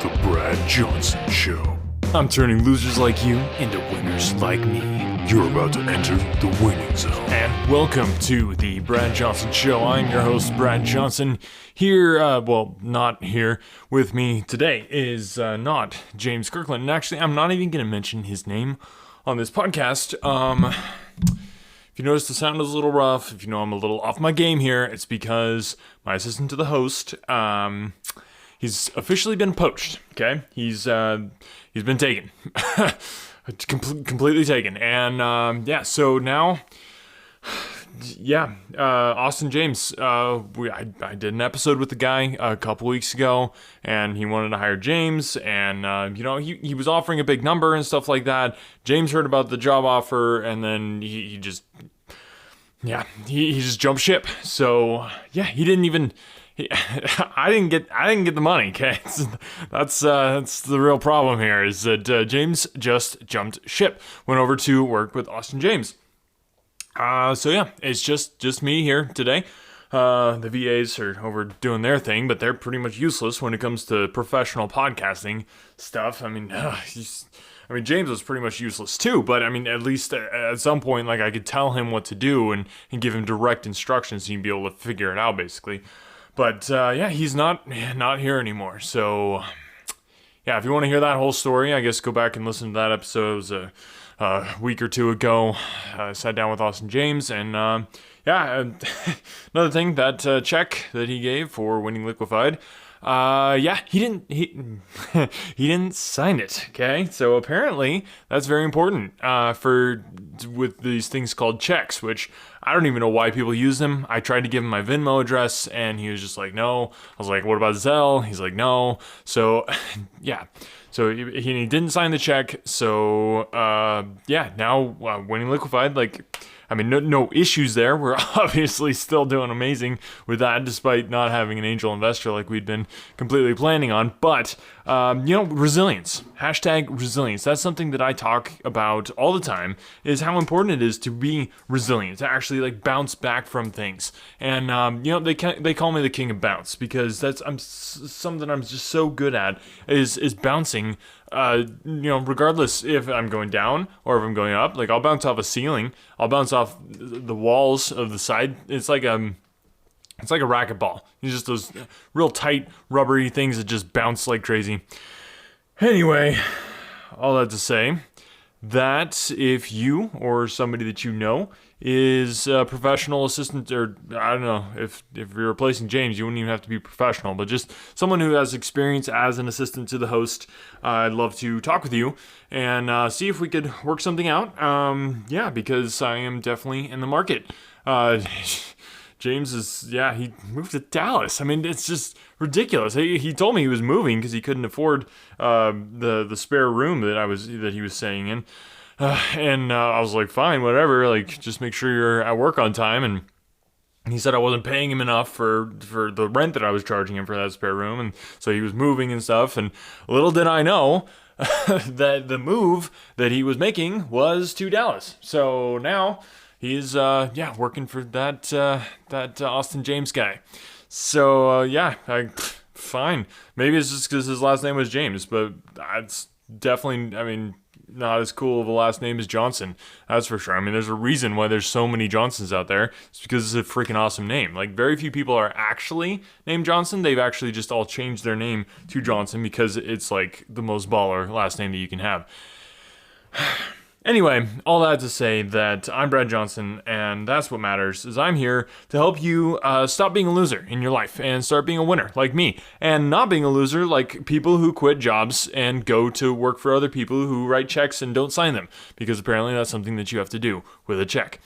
The Brad Johnson Show. I'm turning losers like you into winners like me. You're about to enter the winning zone. And welcome to the Brad Johnson Show. I'm your host, Brad Johnson. Here, not here with me today is not James Kirkland. And actually, I'm not even going to mention his name on this podcast. If you notice the sound is a little rough, if you know I'm a little off my game here, it's because my assistant to the host, he's officially been poached, okay? He's been taken. Completely taken. And, so now, Austin James, I did an episode with the guy a couple weeks ago, and he wanted to hire James, and, he was offering a big number and stuff like that. James heard about the job offer, and then he just jumped ship. So, he didn't even... I didn't get the money. Okay, that's the real problem here. Is that James just jumped ship, went over to work with Austin James. It's just me here today. The VAs are over doing their thing, but they're pretty much useless when it comes to professional podcasting stuff. I mean, James was pretty much useless too, but I mean, at least at some point, like I could tell him what to do and give him direct instructions, and he'd be able to figure it out basically. But, he's not here anymore. So, if you want to hear that whole story, I guess go back and listen to that episode. It was a week or two ago. I sat down with Austin James, and, another thing, that check that he gave for winning Liquefied, he didn't sign it, okay? So apparently that's very important with these things called checks, which I don't even know why people use them. I tried to give him my Venmo address, and he was just like, no. I was like, what about Zelle? He's like, no. So, So he didn't sign the check. So, now winning Liquefied, no issues there. We're obviously still doing amazing with that, despite not having an angel investor like we'd been completely planning on. But, resilience. Hashtag resilience. That's something that I talk about all the time, is how important it is to be resilient, to actually bounce back from things. And, they call me the king of bounce, because something I'm just so good at is bouncing. Regardless if I'm going down or if I'm going up, I'll bounce off a ceiling, I'll bounce off the walls of the side. It's like a racquetball. It's just those real tight, rubbery things that just bounce like crazy. Anyway, all that to say that if you or somebody that you know is a professional assistant, or I don't know, if you're replacing James, you wouldn't even have to be professional, but just someone who has experience as an assistant to the host, I'd love to talk with you and see if we could work something out. Because I am definitely in the market. James he moved to Dallas. I mean, it's just ridiculous. He told me he was moving because he couldn't afford the spare room that he was staying in. And I was like, fine, whatever, just make sure you're at work on time. And he said I wasn't paying him enough for the rent that I was charging him for that spare room. And so he was moving and stuff. And little did I know that the move that he was making was to Dallas. So now he's, working for that Austin James guy. So, fine. Maybe it's just because his last name was James, but that's definitely, not as cool of a last name as Johnson. That's for sure. There's a reason why there's so many Johnsons out there. It's because it's a freaking awesome name. Very few people are actually named Johnson. They've actually just all changed their name to Johnson because it's the most baller last name that you can have. Anyway, all that to say that I'm Brad Johnson, and that's what matters, is I'm here to help you stop being a loser in your life and start being a winner like me, and not being a loser like people who quit jobs and go to work for other people who write checks and don't sign them, because apparently that's something that you have to do with a check.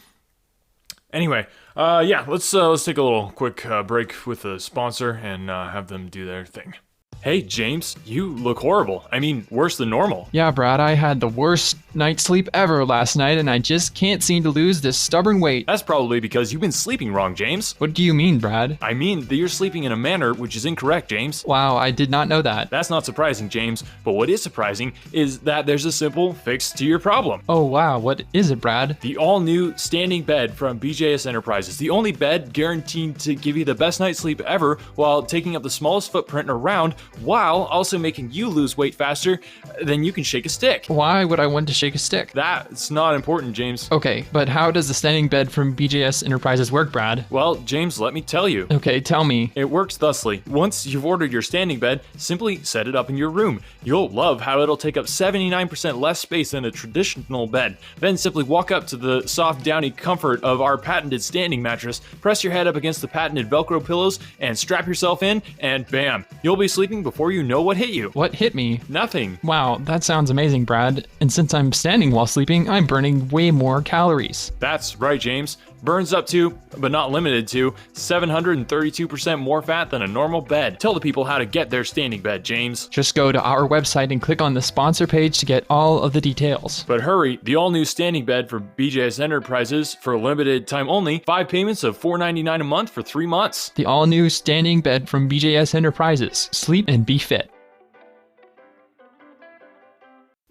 Anyway, let's take a little quick break with the sponsor and have them do their thing. Hey, James, you look horrible. Worse than normal. Yeah, Brad, I had the worst night's sleep ever last night, and I just can't seem to lose this stubborn weight. That's probably because you've been sleeping wrong, James. What do you mean, Brad? I mean that you're sleeping in a manner which is incorrect, James. Wow, I did not know that. That's not surprising, James, but what is surprising is that there's a simple fix to your problem. Oh, wow, what is it, Brad? The all-new standing bed from BJS Enterprises. The only bed guaranteed to give you the best night's sleep ever while taking up the smallest footprint around while also making you lose weight faster than you can shake a stick. Why would I want to shake a stick? That's not important, James. Okay, but how does the standing bed from BJS Enterprises work, Brad? Well, James, let me tell you. Okay, tell me. It works thusly. Once you've ordered your standing bed, simply set it up in your room. You'll love how it'll take up 79% less space than a traditional bed. Then simply walk up to the soft, downy comfort of our patented standing mattress, press your head up against the patented Velcro pillows, and strap yourself in, and bam, you'll be sleeping before you know what hit you. What hit me? Nothing. Wow, that sounds amazing, Brad. And since I'm standing while sleeping, I'm burning way more calories. That's right, James. Burns up to, but not limited to, 732% more fat than a normal bed. Tell the people how to get their standing bed, James. Just go to our website and click on the sponsor page to get all of the details. But hurry, the all-new standing bed for BJS Enterprises for a limited time only, 5 payments of $4.99 a month for 3 months. The all-new standing bed from BJS Enterprises. Sleep and be fit.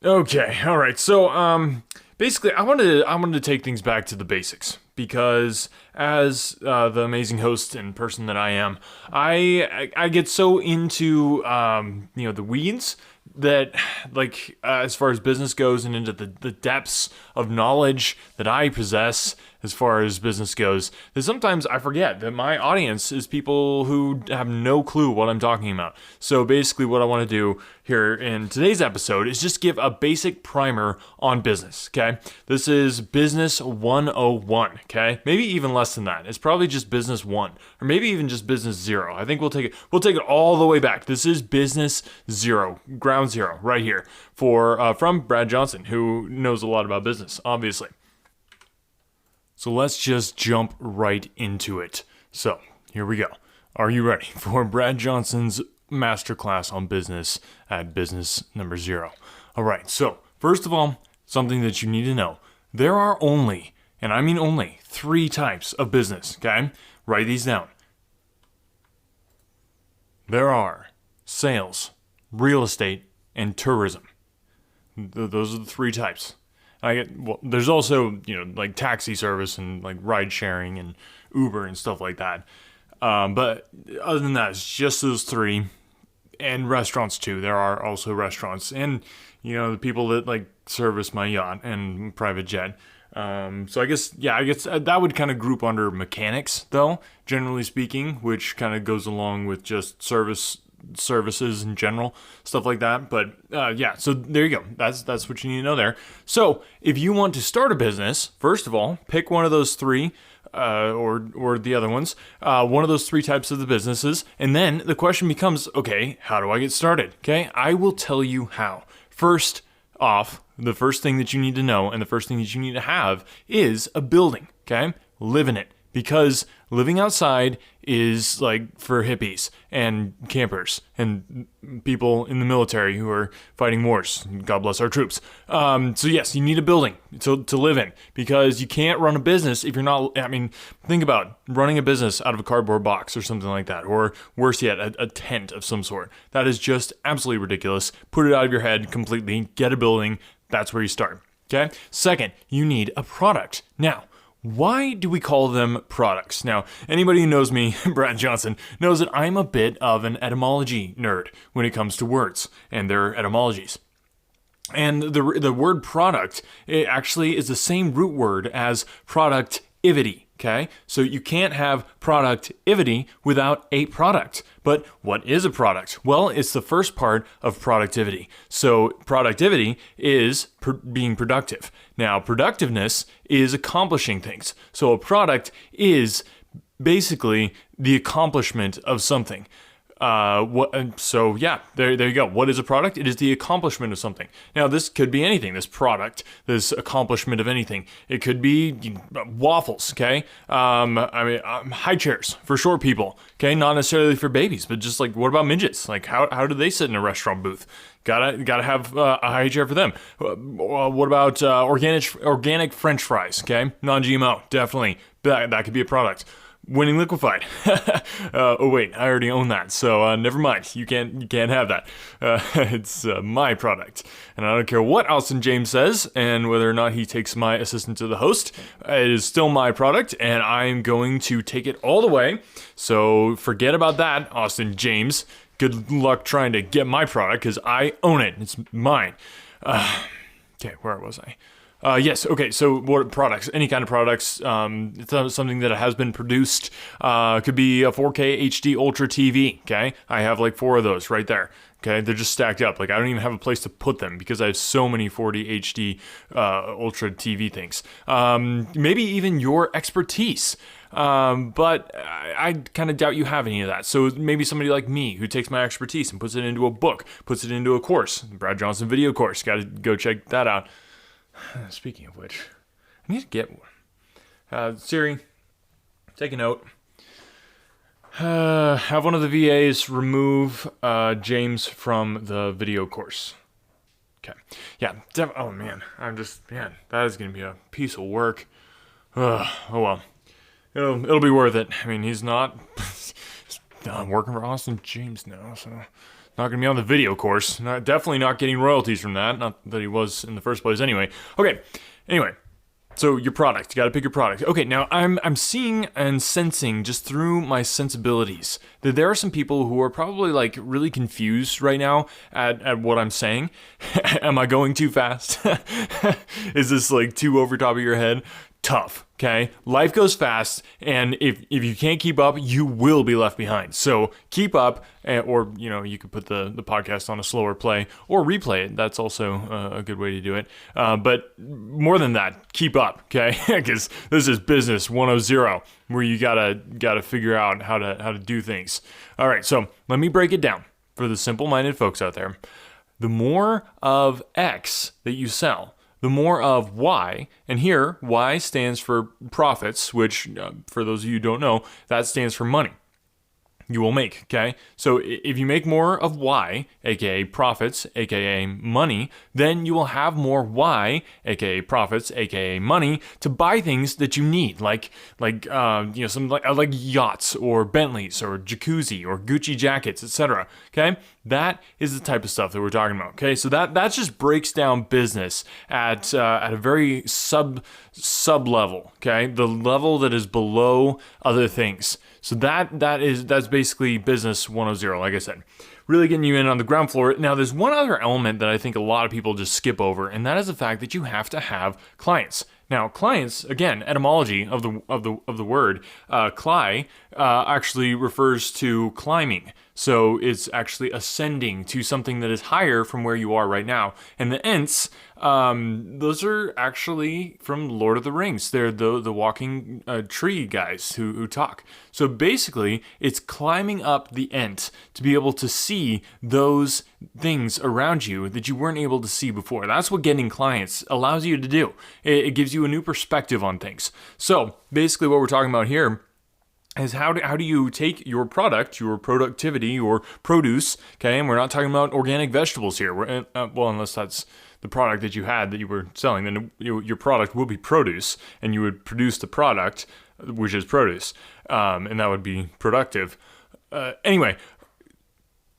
Okay, all right. So, basically, I wanted to take things back to the basics because, as the amazing host and person that I am, I get so into the weeds that, like, as far as business goes, and into the depths of knowledge that I possess as far as business goes, that sometimes I forget that my audience is people who have no clue what I'm talking about. So basically what I want to do here in today's episode is just give a basic primer on business, okay? This is Business 101, okay? Maybe even less than that. It's probably just Business 1, or maybe even just Business 0. I think we'll take it all the way back. This is Business 0, ground zero, right here, from Brad Johnson, who knows a lot about business, obviously. So let's just jump right into it. So, here we go. Are you ready for Brad Johnson's masterclass on business at Business number 0? All right, so first of all, something that you need to know. There are only, and I mean only, 3 types of business, okay? Write these down. There are sales, real estate, and tourism. Those are the 3 types. There's also, like taxi service and like ride sharing and Uber and stuff like that. But other than that, it's just those 3. And restaurants too. There are also restaurants and, the people that like service my yacht and private jet. So I guess that would kind of group under mechanics though, generally speaking, which kind of goes along with just services in general, stuff like that. But so there you go. That's what you need to know there. So if you want to start a business, first of all, pick one of those 3 or the other ones, one of those 3 types of the businesses, and then the question becomes, okay, how do I get started? Okay, I will tell you how. First off, the first thing that you need to know and the first thing that you need to have is a building. Okay, live in it. Because living outside is like for hippies and campers and people in the military who are fighting wars. God bless our troops. So yes, you need a building to live in because you can't run a business if you're not, think about running a business out of a cardboard box or something like that. Or worse yet, a tent of some sort. That is just absolutely ridiculous. Put it out of your head completely. Get a building. That's where you start. Okay? Second, you need a product. Now, why do we call them products? Now, anybody who knows me, Brad Johnson, knows that I'm a bit of an etymology nerd when it comes to words and their etymologies. And the word product, it actually is the same root word as productivity, okay? So you can't have productivity without a product. But what is a product? Well, it's the first part of productivity. So productivity is being productive. Now, productiveness is accomplishing things. So a product is basically the accomplishment of something. There you go. What is a product? It is the accomplishment of something. Now, this could be anything, this product, this accomplishment of anything. It could be waffles, okay? High chairs for short people, okay? Not necessarily for babies, but just like, what about midgets? Like, how do they sit in a restaurant booth? Gotta have a high chair for them. What about organic French fries, okay? Non-GMO, definitely. That could be a product. Winning Liquefied. Oh wait, I already own that, so never mind. You can't have that. It's my product, and I don't care what Austin James says, and whether or not he takes my assistant to the host. It is still my product, and I'm going to take it all the way. So forget about that, Austin James. good luck trying to get my product because I own it. It's mine. Okay, where was I? Yes. Okay. So, what products? Any kind of products. It's something that has been produced. Could be a 4K HD Ultra TV. Okay, I have like 4 of those right there. Okay, they're just stacked up. Like I don't even have a place to put them because I have so many 4D HD Ultra TV things. Maybe even your expertise. But I kind of doubt you have any of that. So maybe somebody like me who takes my expertise and puts it into a book, puts it into a course, Brad Johnson video course. Got to go check that out. Speaking of which, I need to get one. Siri, take a note. Have one of the VAs remove James from the video course. Okay. Yeah. Oh man, that is gonna be a piece of work. Oh well, it'll be worth it. I mean, he's not. I'm working for Austin James now, so not gonna be on the video course. Definitely not getting royalties from that. Not that he was in the first place anyway. Okay. Anyway. So your product, you got to pick your product. Okay, now I'm seeing and sensing just through my sensibilities that there are some people who are probably like really confused right now at what I'm saying. Am I going too fast? Is this like too over top of your head? Tough, okay? Life goes fast, and if you can't keep up, you will be left behind. So keep up, or you could put the podcast on a slower play or replay it. That's also a good way to do it. But more than that, keep up, okay? Because this is business 1O-Zero, where you gotta figure out how to do things. All right, so let me break it down for the simple-minded folks out there. The more of X that you sell, the more of Y, and here Y stands for profits, which for those of you who don't know, that stands for money you will make, okay? So if you make more of Y, aka profits, aka money, then you will have more Y, aka profits, aka money, to buy things that you need, like yachts or Bentleys or jacuzzi or Gucci jackets, etc. Okay, that is the type of stuff that we're talking about. Okay, so that just breaks down business at a very sub level. Okay, the level that is below other things. So that's basically business 1O-Zero, like I said. Really getting you in on the ground floor. Now, there's one other element that I think a lot of people just skip over, and that is the fact that you have to have clients. Now, clients, again, etymology of the word, cli, actually refers to climbing. So it's actually ascending to something that is higher from where you are right now. And the Ents, those are actually from Lord of the Rings. They're the walking tree guys who talk. So basically, it's climbing up the Ent to be able to see those things around you that you weren't able to see before. That's what getting clients allows you to do. It gives you a new perspective on things. So basically what we're talking about here is how do you take your product, your productivity, your produce, okay, and we're not talking about organic vegetables here. Well, unless that's the product that you had that you were selling, then your product will be produce, and you would produce the product, which is produce, and that would be productive. Anyway,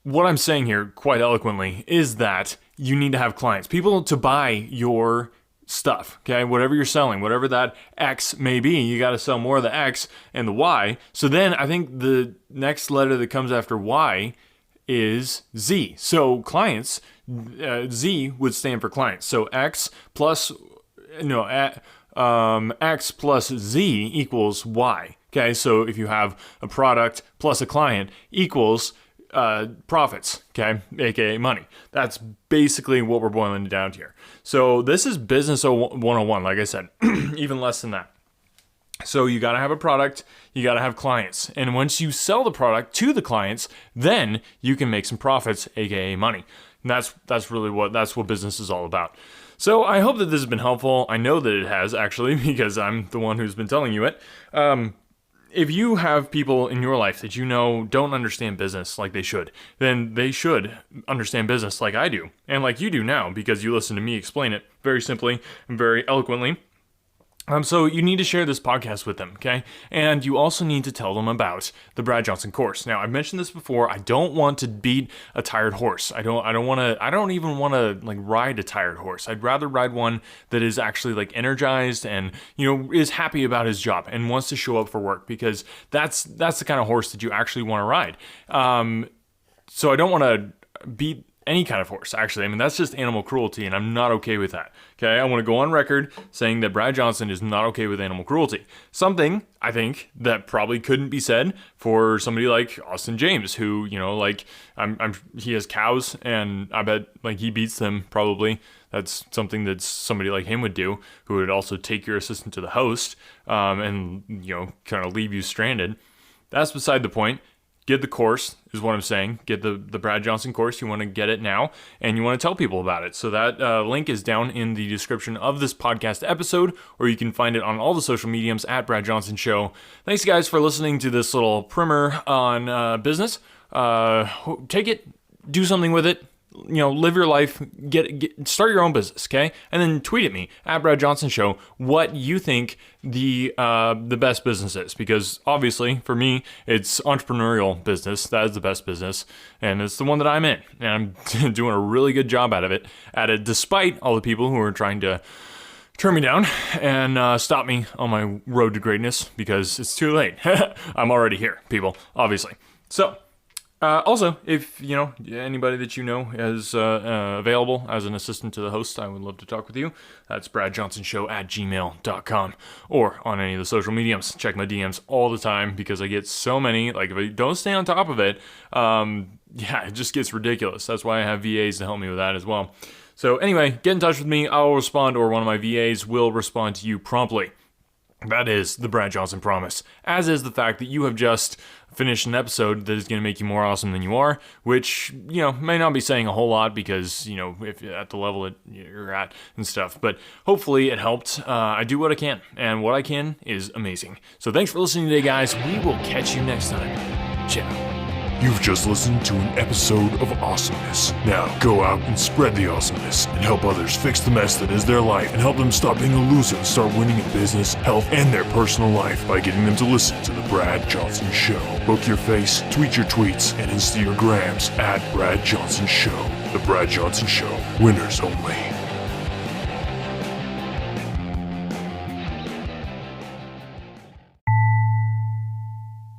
what I'm saying here, quite eloquently, is that you need to have clients, people to buy your stuff, okay? Whatever you're selling, whatever that X may be, you got to sell more of the X and the Y. So then I think the next letter that comes after Y is Z. So clients, Z would stand for clients. So X plus Z equals Y. Okay, so if you have a product plus a client equals profits, okay, aka money. That's basically what we're boiling it down to here. So this is business 101, like I said, even less than that. So you got to have a product, you got to have clients, and once you sell the product to the clients, then you can make some profits, aka money. And that's what business is all about. So I hope that this has been helpful. I know that it has, actually, because I'm the one who's been telling you it. If you have people in your life that you know don't understand business like they should, then they should understand business like I do, and like you do now, because you listen to me explain it very simply and very eloquently. So you need to share this podcast with them, okay? And you also need to tell them about the Brad Johnson course. Now, I've mentioned this before. I don't want to beat a tired horse. I don't even want to like ride a tired horse. I'd rather ride one that is actually like energized and, is happy about his job and wants to show up for work, because that's the kind of horse that you actually want to ride. so I don't want to beat any kind of horse, actually. I mean, that's just animal cruelty, and I'm not okay with that. Okay, I want to go on record saying that Brad Johnson is not okay with animal cruelty. Something, I think, that probably couldn't be said for somebody like Austin James, who, you know, like, he has cows, and I bet, like, he beats them, probably. That's something that somebody like him would do, who would also take your assistant to the host, and, you know, kind of leave you stranded. That's beside the point. Get the course, is what I'm saying. Get the Brad Johnson course. You want to get it now, and you want to tell people about it. So that link is down in the description of this podcast episode, or you can find it on all the social mediums at Brad Johnson Show. Thanks, guys, for listening to this little primer on business. Take it, do something with it. You know, live your life, start your own business, okay? And then tweet at me at Brad Johnson Show what you think the best business is, because obviously for me it's entrepreneurial business. That is the best business, and it's the one that I'm in, and I'm doing a really good job at it, despite all the people who are trying to turn me down and stop me on my road to greatness, because it's too late. I'm already here, people, obviously. So. Also, if, you know, anybody that you know is available as an assistant to the host, I would love to talk with you. That's bradjohnsonshow@gmail.com, or on any of the social mediums. Check my DMs all the time, because I get so many. Like, if I don't stay on top of it, it just gets ridiculous. That's why I have VAs to help me with that as well. So anyway, get in touch with me. I'll respond, or one of my VAs will respond to you promptly. That is the Brad Johnson promise, as is the fact that you have just finished an episode that is going to make you more awesome than you are, which, you know, may not be saying a whole lot, because, you know, if at the level that you're at and stuff, but hopefully it helped. I do what I can, and what I can is amazing. So thanks for listening today, guys. We will catch you next time. Ciao. You've just listened to an episode of awesomeness. Now, go out and spread the awesomeness and help others fix the mess that is their life, and help them stop being a loser and start winning in business, health, and their personal life by getting them to listen to The Brad Johnson Show. Book your face, tweet your tweets, and Insta your grams at Brad Johnson Show. The Brad Johnson Show. Winners only.